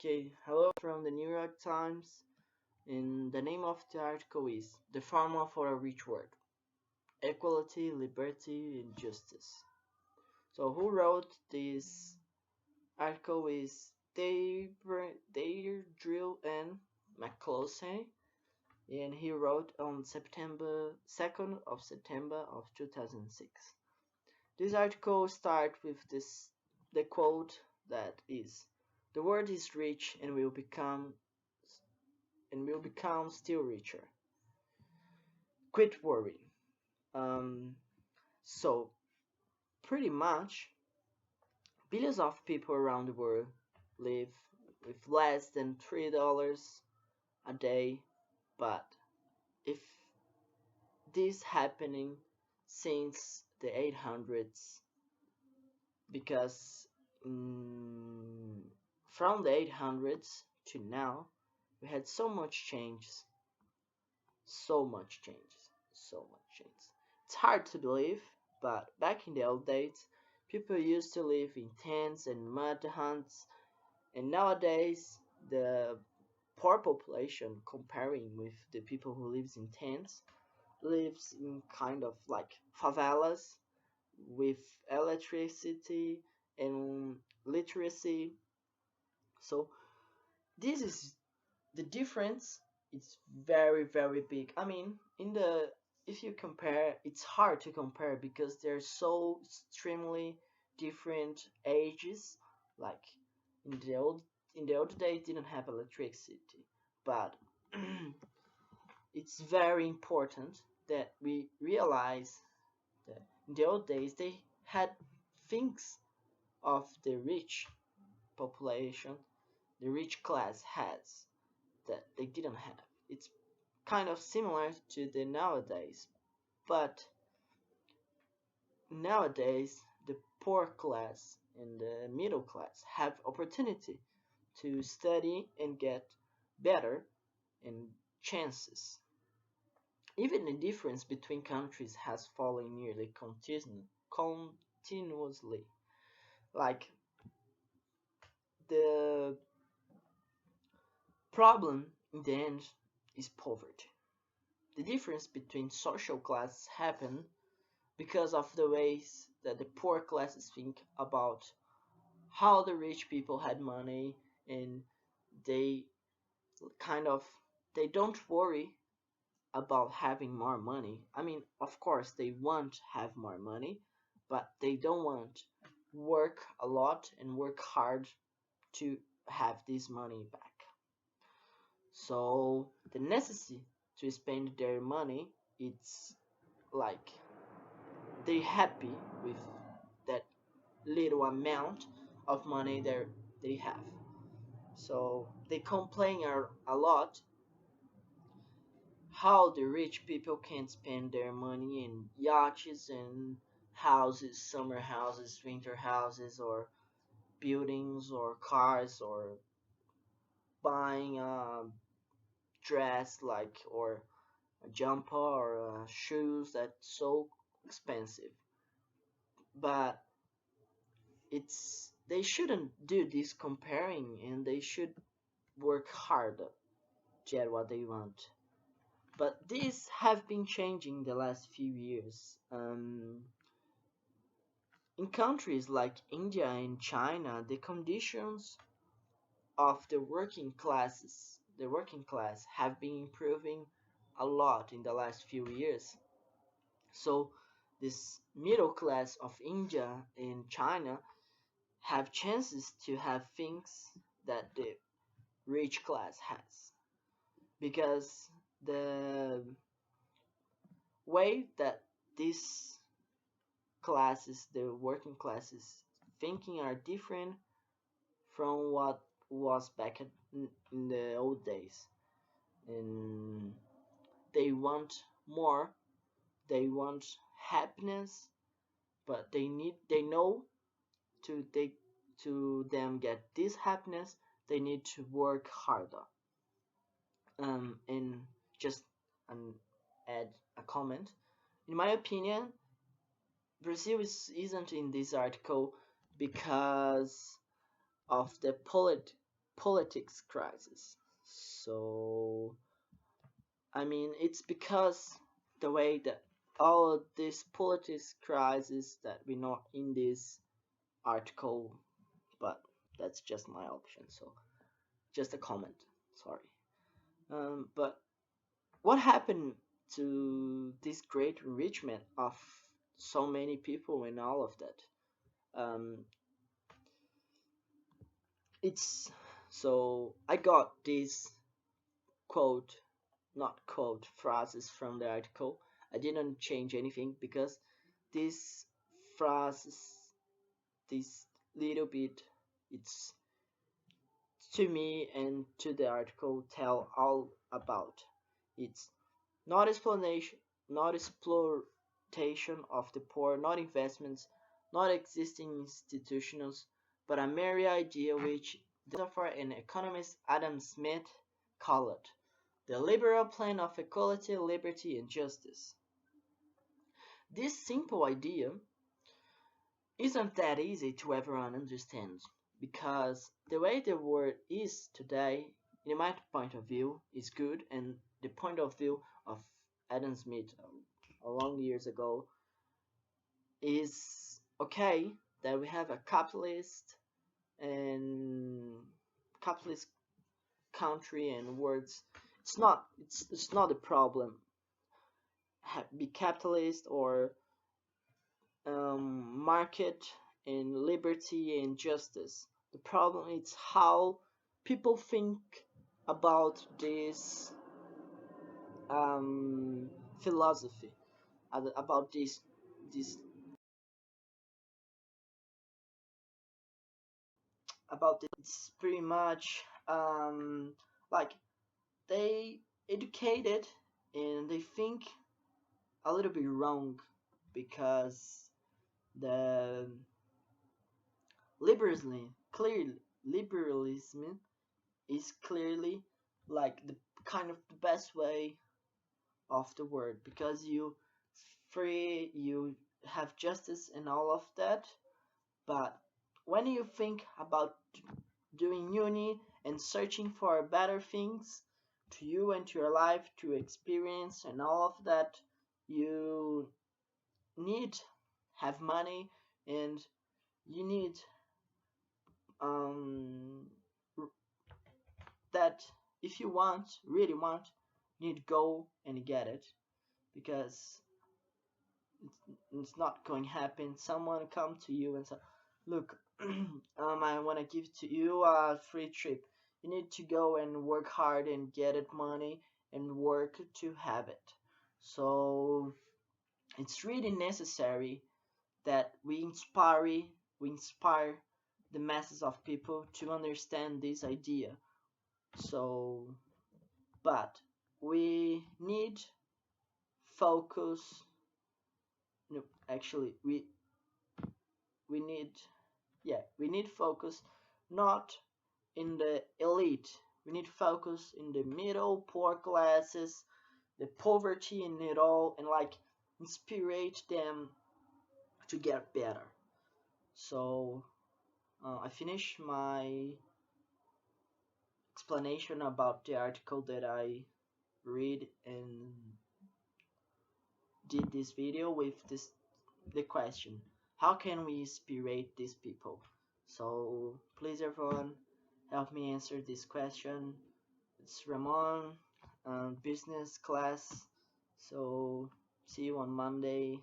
Okay, hello from the New York Times, and the name of the article is The Formula for a Rich World: Equality, Liberty, and Justice. So, who wrote this article is Deirdre N. McCloskey, and he wrote on September 2nd of September of 2006. This article starts with the quote that is, "The world is rich and will become still richer. Quit worrying." So pretty much, billions of people around the world live with less than $3 a day. But if this happening since the 800s, because from the 800s to now, we had so much changes, so much changes, so much changes. It's hard to believe, but back in the old days, people used to live in tents and mud huts, and nowadays the poor population, comparing with the people who lives in tents, lives in kind of like favelas with electricity and literacy. So this is the difference. It's very very big. I mean, in the if you compare, it's hard to compare because they're so extremely different ages. Like in the old days didn't have electricity, but it's very important that we realize that in the old days they had things of the rich population, the rich class has, that they didn't have. It's kind of similar to the nowadays, but nowadays the poor class and the middle class have opportunity to study and get better and chances. Even the difference between countries has fallen nearly continuously. Like the problem in the end is poverty. The difference between social classes happen because of the ways that the poor classes think about how the rich people had money, and they kind of they don't worry about having more money. I mean, of course they want to have more money, but they don't want work a lot and work hard to have this money back. So the necessity to spend their money, it's like they happy with that little amount of money they have. So they complain a lot how the rich people can spend their money in yachts and houses, summer houses, winter houses, or buildings, or cars, or buying a dress like or a jumper or shoes that's so expensive. But it's they shouldn't do this comparing, and they should work hard to get what they want. But these have been changing the last few years. In countries like India and China, the conditions of the working class, have been improving a lot in the last few years. So this middle class of India and China have chances to have things that the rich class has, because the way that these classes, the working classes, thinking are different from what was back in the old days. And they want more, they want happiness, but they know to them get this happiness, they need to work harder. And just add a comment. In my opinion, Brazil isn't in this article because of the politics crisis. So I mean, it's because the way that all of this politics crisis that we know in this article, but that's just my option. So just a comment. Sorry. But what happened to this great enrichment of so many people and all of that? It's so I got this quote, not quote, phrases from the article. I didn't change anything because these phrases, this little bit, it's to me and to the article tell all about. It's not explanation, not exploitation of the poor, not investments, not existing institutions, but a mere idea which the philosopher and economist Adam Smith called the liberal plan of equality, liberty, and justice. This simple idea isn't that easy to everyone understand because the way the world is today, in my point of view, is good, and the point of view of Adam Smith a long years ago is okay that we have a and capitalist country and words. It's not a problem. Be capitalist or market and liberty and justice. The problem is how people think about this philosophy, about this about this. It's pretty much like they educated and they think a little bit wrong because the liberalism is clearly like the kind of the best way of the word because you free, you have justice and all of that, but when you think about doing uni and searching for better things to you and to your life to experience and all of that, you need have money and you need um that if you want, really want, you need to go and get it because it's not going to happen. Someone come to you and say, look, I want to give to you a free trip. You need to go and work hard and get it money and work to have it. So it's really necessary that we inspire the masses of people to understand this idea. So but we need focus. No, actually, we need, yeah, we need focus not in the elite. We need focus in the middle, poor classes, the poverty in it all, and like inspire them to get better. So I finished my explanation about the article that I read and did this video with this the question, how can we inspire these people? So please everyone help me answer this question. It's Ramon, business class. So see you on Monday.